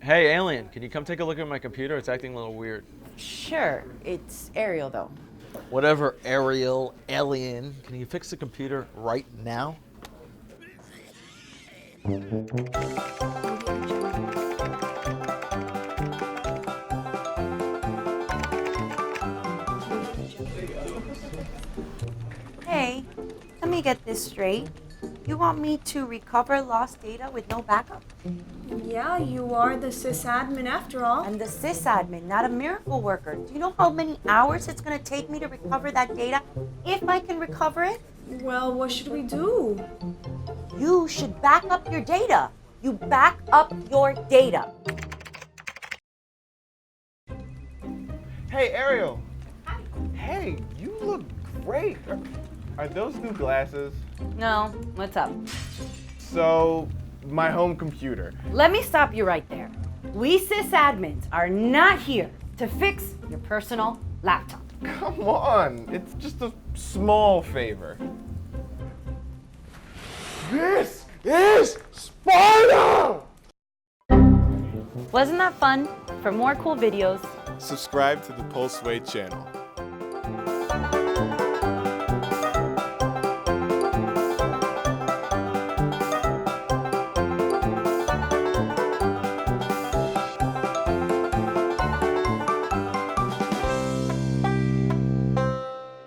Hey, alien, can you come take a look at my computer? It's acting a little weird. Sure, it's Ariel though. Whatever, Ariel, alien. Can you fix the computer right now? Hey, let me get this straight. You want me to recover lost data with no backup? Yeah, you are the sysadmin after all. I'm the sysadmin, not a miracle worker. Do you know how many hours it's going to take me to recover that data, if I can recover it? Well, what should we do? You should back up your data. You back up your data. Hey, Ariel. Hi. Hey, you look great. Are those new glasses? No, what's up? So, my home computer. Let me stop you right there. We sysadmins are not here to fix your personal laptop. Come on, it's just a small favor. This is Sparta! Wasn't that fun? For more cool videos, Subscribe to the Pulseway channel.